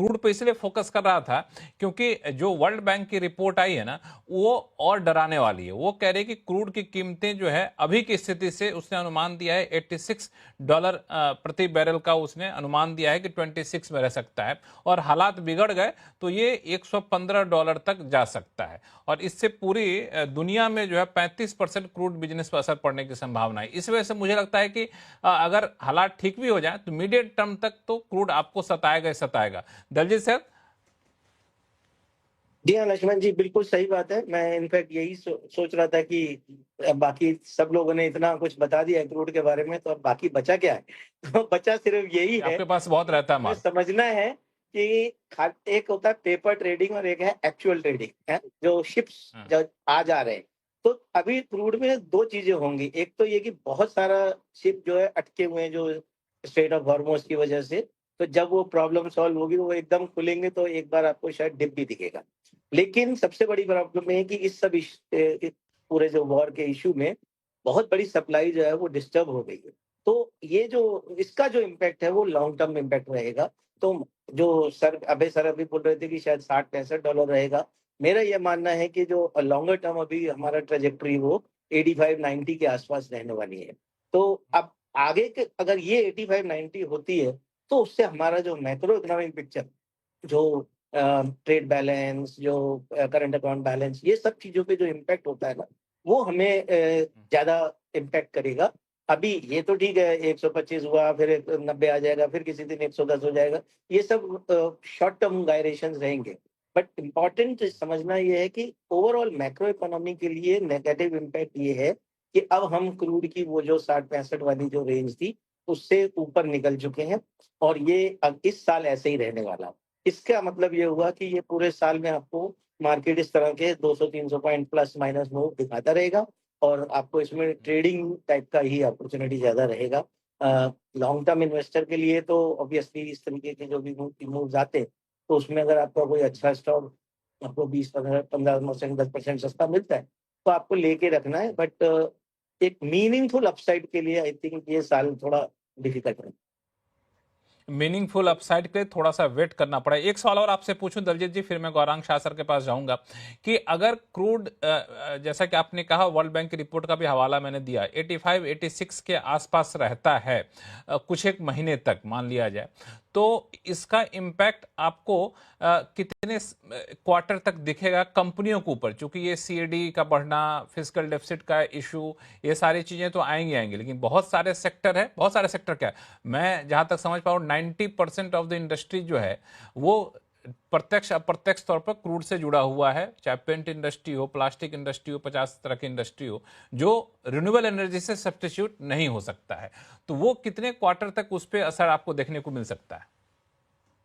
Crude पे इसलिए focus कर रहा था क्योंकि जो वर्ल्ड बैंक की रिपोर्ट आई है ना, वो और डराने वाली है। वो कह रही है कि क्रूड की कीमतें जो है अभी की स्थिति से, उसने अनुमान दिया है $86 प्रति बैरल का, उसने अनुमान दिया है कि 26 में रह सकता है, और हालात बिगड़ गए तो ये $115 तक जा सकता है। और इससे पूरी दुनिया में जो है 35% क्रूड बिजनेस पर असर पड़ने की संभावना है। इस वजह से मुझे लगता है कि अगर हालात ठीक भी हो जाए तो मीडियम टर्म तक तो क्रूड आपको सताएगा ही सताएगा। दलजीत सर। जी हाँ लक्ष्मण जी, बिल्कुल सही बात है। मैं इनफैक्ट यही सोच रहा था कि बाकी सब लोगों ने इतना कुछ बता दिया है क्रूड के बारे में, तो अब बाकी बचा क्या है? तो बचा सिर्फ यही है आपके पास बहुत रहता है हमें माल। समझना है कि एक होता है पेपर ट्रेडिंग और एक है एक्चुअल ट्रेडिंग है, जो शिप्स हाँ। जो आ जा रहे हैं। तो अभी क्रूड में दो चीजें होंगी। एक तो ये कि बहुत सारा शिप जो है अटके हुए हैं, जो स्ट्रेट ऑफ हॉर्मोज की वजह से। तो जब वो प्रॉब्लम सॉल्व होगी, वो एकदम खुलेंगे, तो एक बार आपको शायद डिप भी दिखेगा। लेकिन सबसे बड़ी प्रॉब्लम है कि इस सब पूरे जो वॉर के इश्यू में बहुत बड़ी सप्लाई जो है वो डिस्टर्ब हो गई है। तो ये जो इसका जो इम्पैक्ट है वो लॉन्ग टर्म इम्पैक्ट रहेगा। तो जो सर अभी बोल रहे थे कि शायद $60-65 रहेगा। मेरा ये मानना है कि जो लॉन्गर टर्म अभी हमारा ट्रेजेक्टरी वो 85-90 के आसपास रहने वाली है। तो अब आगे के अगर ये 85-90 होती है, तो उससे हमारा जो मैक्रो इकोनॉमिक पिक्चर, जो ट्रेड बैलेंस, जो करंट अकाउंट बैलेंस, ये सब चीज़ों पे जो इम्पैक्ट होता है ना, वो हमें ज़्यादा इम्पैक्ट करेगा। अभी ये तो ठीक है, 125 हुआ, फिर 90 आ जाएगा, फिर किसी दिन 110 हो जाएगा। ये सब शॉर्ट टर्म गायरेशंस रहेंगे। बट इम्पोर्टेंट समझना ये है कि ओवरऑल मैक्रो इकोनॉमी के लिए नेगेटिव इम्पैक्ट ये है कि अब हम क्रूड की वो जो 60-65 वाली जो रेंज थी, उससे ऊपर निकल चुके हैं, और ये अब इस साल ऐसे ही रहने वाला है। इसका मतलब ये हुआ कि ये पूरे साल में आपको मार्केट इस तरह के 200-300 पॉइंट प्लस माइनस मूव दिखाता रहेगा, और आपको इसमें ट्रेडिंग टाइप का ही अपॉर्चुनिटी ज़्यादा रहेगा। लॉन्ग टर्म इन्वेस्टर के लिए तो ऑब्वियसली इस तरीके के जो भी मूव्स आते हैं, तो उसमें अगर आपका कोई अच्छा स्टॉक आपको 20-15% 10% सस्ता मिलता है, तो आपको लेके रखना है। बट एक मीनिंगफुल अपसाइड के लिए आई थिंक ये साल थोड़ा डिफिकल्ट है। मीनिंगफुल अपसाइड के लिए थोड़ा सा वेट करना पड़ा। एक सवाल और आपसे पूछूं दलजीत जी, फिर मैं गौरांग शाह सर के पास जाऊंगा कि अगर क्रूड, जैसा कि आपने कहा, वर्ल्ड बैंक की रिपोर्ट का भी हवाला मैंने दिया, 85-86 के आसपास रहता है कुछ एक महीने तक मान लिया जाए, तो इसका इम्पैक्ट आपको कितने क्वार्टर तक दिखेगा कंपनियों के ऊपर? क्योंकि ये सीएडी का बढ़ना, फिस्कल डेफिसिट का इशू, ये सारी चीजें तो आएंगी आएंगी, लेकिन बहुत सारे सेक्टर है, बहुत सारे सेक्टर क्या है, मैं जहां तक समझ पा रहा हूं 90% ऑफ द इंडस्ट्री जो है वो प्रत्यक्ष अप्रत्यक्ष तौर पर क्रूड से जुड़ा हुआ है, चाहे पेंट इंडस्ट्री हो, प्लास्टिक इंडस्ट्री हो, 50 तरह की इंडस्ट्री हो, जो रिन्यूएबल एनर्जी से सब्स्टिट्यूट नहीं हो सकता है। तो वो कितने क्वार्टर तक उस पर असर आपको देखने को मिल सकता है?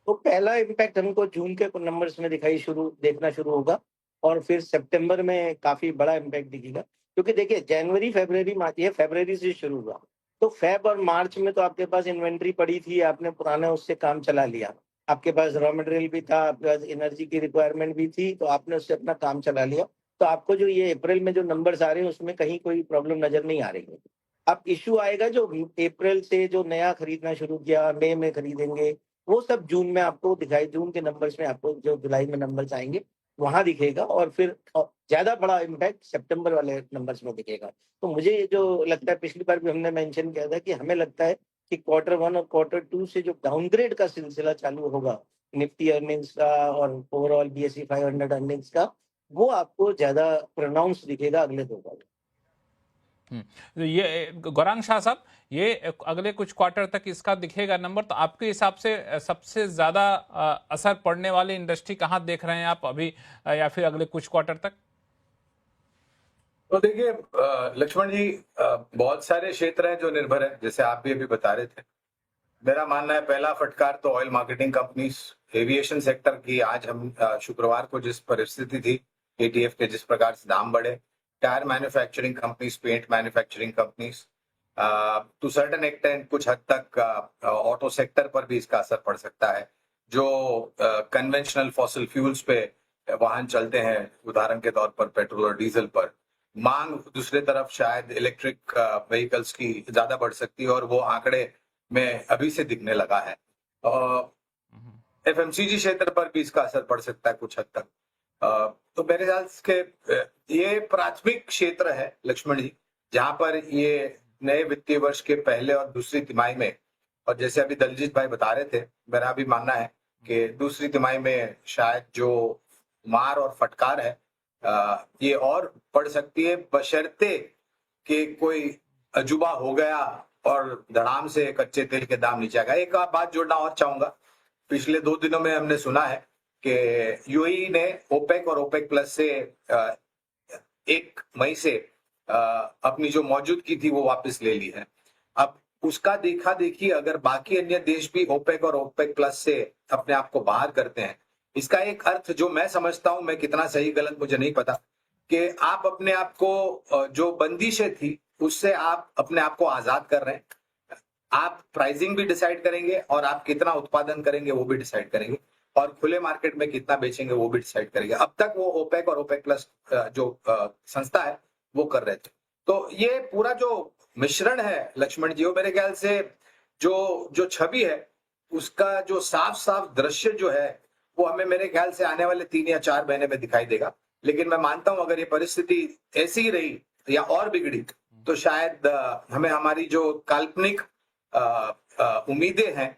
तो पहला इम्पैक्ट हमको जून के नंबर्स में देखना शुरू होगा, और फिर सितंबर में काफी बड़ा इम्पैक्ट दिखेगा। क्योंकि देखिए, जनवरी फरवरी मार्च, ये फरवरी से शुरू हुआ, तो फेब और मार्च में तो आपके पास इन्वेंट्री पड़ी थी, आपने पुराने उससे काम चला लिया। आपके पास रॉ मटेरियल भी था, आपके पास एनर्जी की रिक्वायरमेंट भी थी, तो आपने उससे अपना काम चला लिया। तो आपको जो ये अप्रैल में जो नंबर्स आ रहे हैं, उसमें कहीं कोई प्रॉब्लम नजर नहीं आ रही है। अब इश्यू आएगा जो अप्रैल से जो नया खरीदना शुरू किया, मई में खरीदेंगे, वो सब जून में आपको दिखाई, जून के नंबर्स में आपको जो जुलाई में नंबर्स आएंगे वहां दिखेगा, और फिर ज्यादा बड़ा इम्पैक्ट सितंबर वाले नंबर्स में दिखेगा। तो मुझे ये जो लगता है, पिछली बार भी हमने मेंशन किया था कि हमें लगता है कि Q1 और Q2 से जो डाउनग्रेड का सिलसिला चालू होगा निफ्टी अर्निंग्स का और ओवरऑल BSE 500 अर्निंग्स का, वो आपको ज्यादा प्रोनाउंस दिखेगा अगले 2 बार। तो ये गौरांग शाह साहब, ये अगले कुछ क्वार्टर तक इसका दिखेगा नंबर, तो आपके हिसाब से सबसे ज्यादा असर पड़ने वाली इंडस्ट्री कहां देख रहे हैं आप अभी, या फिर अगले कुछ क्वार्टर तक? तो देखिए लक्ष्मण जी, बहुत सारे क्षेत्र हैं जो निर्भर है, जैसे आप भी अभी बता रहे थे। मेरा मानना है पहला फटकार तो oil marketing companies, aviation sector की। आज हम शुक्रवार को जिस परिस्थिति थी, एटीएफ के जिस प्रकार से दाम बढ़े, tyre manufacturing companies, paint manufacturing companies, to certain extent कुछ हद तक ऑटो सेक्टर पर भी इसका असर पड़ सकता है। जो कन्वेंशनल फॉसिल फ्यूल्स पे वाहन चलते हैं, उदाहरण के तौर पर पेट्रोल और डीजल पर, मांग दूसरे तरफ शायद इलेक्ट्रिक व्हीकल्स की ज्यादा बढ़ सकती है, और वो आंकड़े में अभी से दिखने लगा है। एफएमसीजी क्षेत्र पर भी इसका असर पड़ सकता है कुछ हद तक। तो मेरे ख्याल से ये प्राथमिक क्षेत्र है लक्ष्मण जी, जहां पर ये नए वित्तीय वर्ष के पहले और दूसरी तिमाही में, और जैसे अभी दलजीत भाई बता रहे थे, मेरा भी मानना है कि दूसरी तिमाही में शायद जो मार और फटकार है ये और बढ़ सकती है, बशर्ते कि कोई अजूबा हो गया और धड़ाम से कच्चे तेल के दाम नीचे आ गए। एक बात जोड़ना और चाहूंगा, पिछले 2 दिनों में हमने सुना है कि यूएई ने ओपेक और ओपेक प्लस से 1 मई से अपनी जो मौजूदगी थी वो वापस ले ली है। अब उसका देखा देखी अगर बाकी अन्य देश भी ओपेक और ओपेक प्लस से अपने आप को बाहर करते हैं, इसका एक अर्थ जो मैं समझता हूं, मैं कितना सही गलत मुझे नहीं पता, कि आप अपने आप को जो बंदिशें थी उससे आप अपने आप को आजाद कर रहे हैं। आप प्राइसिंग भी डिसाइड करेंगे और आप कितना उत्पादन करेंगे वो भी डिसाइड करेंगे, और खुले मार्केट में कितना बेचेंगे वो भी डिसाइड करेंगे। अब तक वो ओपेक और ओपेक प्लस जो संस्था है वो कर रहे थे। तो ये पूरा जो मिश्रण है लक्ष्मण जी, वो मेरे ख्याल से जो छवि है उसका जो साफ साफ दृश्य जो है वो हमें मेरे ख्याल से आने वाले 3 या 4 महीने में दिखाई देगा। लेकिन मैं मानता हूं अगर ये परिस्थिति ऐसी ही रही या और बिगड़ी तो शायद हमें हमारी जो काल्पनिक उम्मीदें हैं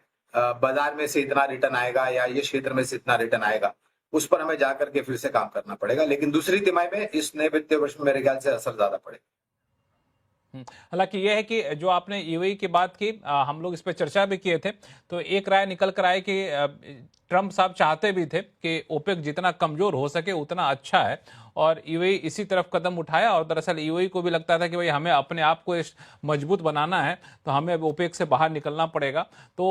बाजार में से इतना रिटर्न आएगा या ये क्षेत्र में से इतना रिटर्न आएगा, उस पर हमें जाकर के फिर से काम करना पड़ेगा। लेकिन दूसरी तिमाही में इस नए वित्तीय वर्ष में मेरे ख्याल से असर ज्यादा पड़ेगा। हालांकि यह है कि जो आपने यूएई की बात की, हम लोग इस पर चर्चा भी किए थे, तो एक राय निकल कर आए कि ट्रंप साहब चाहते भी थे कि ओपेक जितना कमजोर हो सके उतना अच्छा है, और यूएई इसी तरफ कदम उठाया। और दरअसल यूएई को भी लगता था कि भाई हमें अपने आप को मजबूत बनाना है तो हमें अब ओपेक से बाहर निकलना पड़ेगा। तो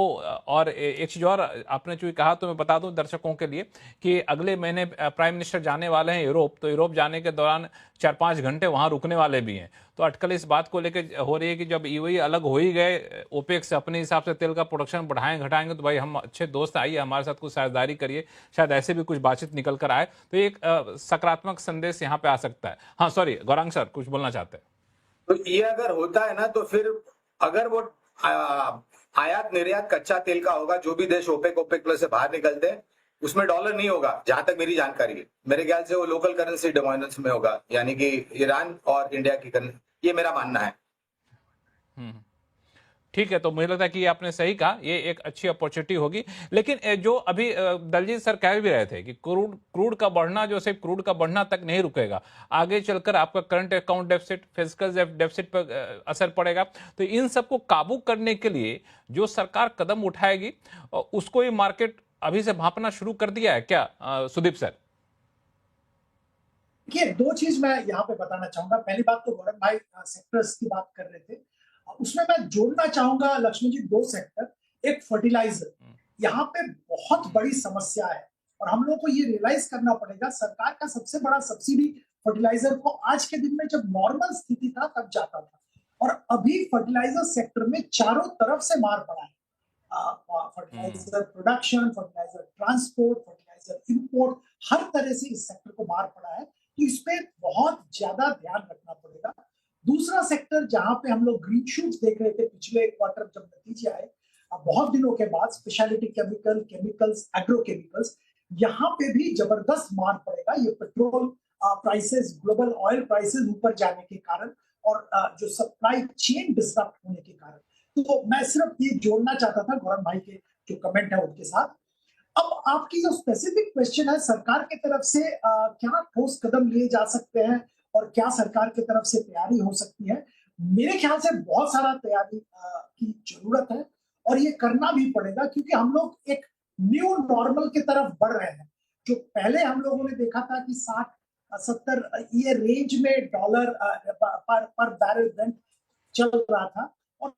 और एक चीज़ और आपने जो कहा तो मैं बता दूं दर्शकों के लिए कि अगले महीने प्राइम मिनिस्टर जाने वाले हैं यूरोप, तो यूरोप जाने के दौरान 4-5 घंटे वहां रुकने वाले भी हैं। तो अटकल इस बात को लेकर हो रही है कि जब यूएई अलग हो ही गए ओपेक से, अपने हिसाब से तेल का प्रोडक्शन बढ़ाएं घटाएंगे, तो भाई हम अच्छे दोस्त, आइए हमारे साथ कुछ साझेदारी करिए, शायद ऐसे भी कुछ बातचीत निकल कर आए। तो एक सकारात्मक संदेश यहाँ पे आ सकता है। हाँ सॉरी गौरांग सर कुछ बोलना चाहते हैं? तो ये अगर होता है ना, तो फिर अगर वो आयात निर्यात कच्चा तेल का होगा, जो भी देश ओपेक ओपेक प्लस से बाहर निकलते हैं उसमें डॉलर नहीं होगा, जहां तक मेरी जानकारी है। मेरे ख्याल से वो लोकल करेंसी डिनोमिनेशन में होगा, यानी कि ईरान और इंडिया की करेंसी, ये मेरा मानना है। ठीक है, तो मुझे लगता है कि आपने सही कहा, ये एक अच्छी अपॉर्चुनिटी होगी। लेकिन जो अभी दलजीत सर कह भी रहे थे कि क्रूड का बढ़ना जो सिर्फ क्रूड का बढ़ना तक नहीं रुकेगा, आगे चलकर आपका current account deficit, fiscal deficit पर असर पड़ेगा। तो इन सबको काबू करने के लिए जो सरकार कदम उठाएगी उसको ये मार्केट अभी से भांपना शुरू कर दिया है क्या सुदीप सर? देखिए, 2 चीज मैं यहाँ पे बताना चाहूंगा। पहली बात तो गौरव भाई सेक्टर्स की बात कर रहे थे, उसमें मैं जोड़ना चाहूंगा लक्ष्मण जी 2 सेक्टर। एक फर्टिलाइजर, यहाँ पे बहुत बड़ी समस्या है और हम लोगों को ये रियलाइज करना पड़ेगा। सरकार का सबसे बड़ा सब्सिडी फर्टिलाइजर को आज के दिन में जब नॉर्मल स्थिति था तब जाता था, और अभी फर्टिलाइजर सेक्टर में चारों तरफ से मार पड़ा है। Fertiliser production, fertiliser transport, fertiliser import, हर तरह से इस सेक्टर को मार पड़ा है। तो इस पे बहुत ज्यादा ध्यान रखना पड़ेगा। दूसरा सेक्टर जहां पे हम लोग ग्रीन शूट्स देख रहे थे पिछले क्वार्टर, जब नतीजे आए बहुत दिनों के बाद, स्पेशलिटी केमिकल्स, एग्रोकेमिकल्स, यहाँ पे भी जबरदस्त मार पड़ेगा। ये petrol prices, global oil prices ऊपर जाने के कारण और जो सप्लाई चेन डिसरप्ट होने के कारण। तो मैं सिर्फ ये जोड़ना चाहता था गौरव भाई के जो कमेंट है उनके साथ। अब आपकी जो स्पेसिफिक क्वेश्चन है, सरकार की तरफ से क्या ठोस कदम लिए जा सकते हैं और क्या सरकार की तरफ से तैयारी हो सकती है, मेरे ख्याल से बहुत सारा तैयारी की जरूरत है और ये करना भी पड़ेगा, क्योंकि हम लोग एक न्यू नॉर्मल की तरफ बढ़ रहे हैं। जो पहले हम लोगों ने देखा था कि 60-70 ये रेंज में डॉलर पर बैरल ब्रेंट चल रहा था, और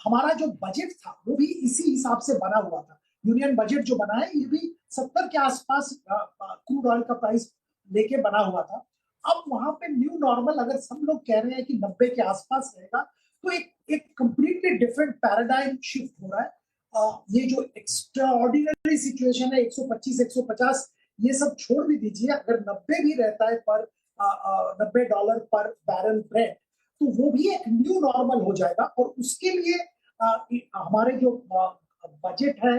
हमारा जो बजट था वो भी इसी हिसाब से बना हुआ था। यूनियन बजट जो बना है ये भी 70 के आसपास क्रूड ऑयल का प्राइस लेके बना हुआ था। अब वहां पे न्यू नॉर्मल अगर सब लोग कह रहे हैं कि 90 के आसपास रहेगा, तो एक कंप्लीटली डिफरेंट पैराडाइम शिफ्ट हो रहा है। ये जो एक्स्ट्राऑर्डिनरी सिचुएशन है 125, 150, ये सब छोड़ भी दीजिए, अगर 90 भी रहता है पर $90 पर बैरल ब्रेंट, तो वो भी एक न्यू नॉर्मल हो जाएगा। और उसके लिए हमारे जो बजट है,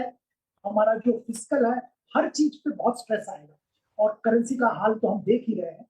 हमारा जो फिस्कल है, हर चीज पे बहुत स्ट्रेस आएगा और करेंसी का हाल तो हम देख ही रहे हैं।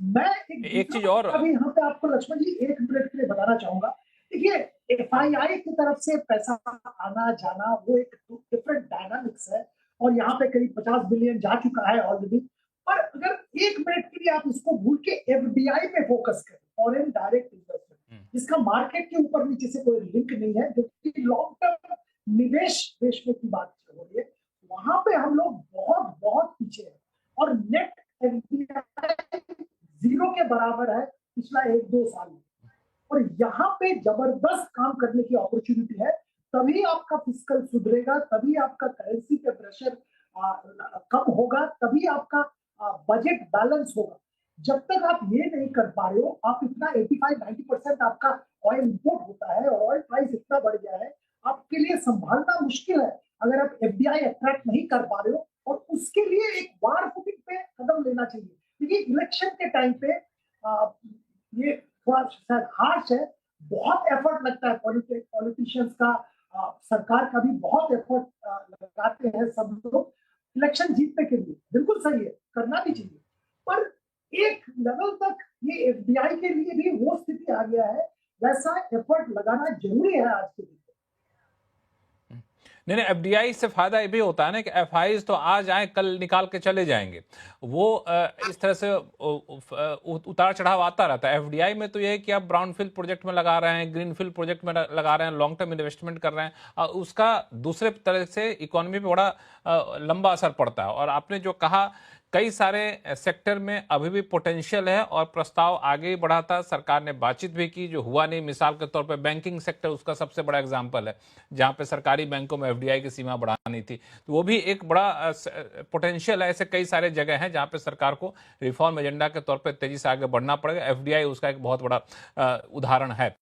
मैं एक चीज दूसरा और अभी यहाँ पे आपको लक्ष्मण जी 1 मिनट के लिए बताना चाहूंगा। देखिए, एफआईआई की तरफ से पैसा आना जाना वो एक डिफरेंट डायनामिक्स है और यहाँ पे करीब 50 बिलियन जा चुका है ऑलरेडी। पर अगर 1 मिनट के लिए आप इसको भूल के एफडीआई पे फोकस करें, फॉरेन डायरेक्ट इन्वेस्टमेंट, जिसका मार्केट के ऊपर नीचे से कोई लिंक नहीं है, जो कि लॉन्ग टर्म निवेश देश में की बात हो रही है, वहां पे हम लोग बहुत बहुत पीछे हैं और नेट एफडीआई 0 के बराबर है पिछला 1-2 साल में। और यहाँ पे जबरदस्त काम करने की अपॉर्चुनिटी है। तभी आपका फिस्कल सुधरेगा, तभी आपका करेंसी पे प्रेशर कम होगा, तभी आपका बजट बैलेंस होगा। जब तक आप ये नहीं कर पा रहे हो, आप इतना 85-90% आपका ऑयल इंपोर्ट होता है और ऑयल प्राइस इतना बढ़ गया है, आपके लिए संभालना मुश्किल है अगर आप एफडीआई अट्रैक्ट नहीं कर पा रहे हो। और उसके लिए एक वार फुटिंग पे कदम लेना चाहिए, क्योंकि इलेक्शन के टाइम पे ये थोड़ा शायद हार्श है, बहुत एफर्ट लगता है पॉलिटिशियंस का, सरकार का भी बहुत एफर्ट लगाते हैं सब लोग इलेक्शन जीतने के लिए। बिल्कुल सही है, करना भी चाहिए, पर एक लेवल तक ये एफडीआई के लिए भी वो स्थिति आ गया है, वैसा एफर्ट लगाना जरूरी है आज के दिन। नहीं, एफडीआई से फायदा ये भी होता है ना कि एफआईज तो आज आए कल निकाल के चले जाएंगे, वो इस तरह से उतार चढ़ाव आता रहता है। एफडीआई में तो ये है कि आप ब्राउनफील्ड प्रोजेक्ट में लगा रहे हैं, ग्रीनफील्ड प्रोजेक्ट में लगा रहे हैं, लॉन्ग टर्म इन्वेस्टमेंट कर रहे हैं, उसका दूसरे तरह से इकोनॉमी पे बड़ा लंबा असर पड़ता है। और आपने जो कहा, कई सारे सेक्टर में अभी भी पोटेंशियल है और प्रस्ताव आगे बढ़ा था, सरकार ने बातचीत भी की, जो हुआ नहीं। मिसाल के तौर पे बैंकिंग सेक्टर उसका सबसे बड़ा एग्जांपल है, जहां पे सरकारी बैंकों में एफडीआई की सीमा बढ़ानी थी, तो वो भी एक बड़ा पोटेंशियल है। ऐसे कई सारे जगह हैं जहां पे सरकार को रिफॉर्म एजेंडा के तौर पे तेजी से आगे बढ़ना पड़ेगा। एफडीआई उसका एक बहुत बड़ा उदाहरण है।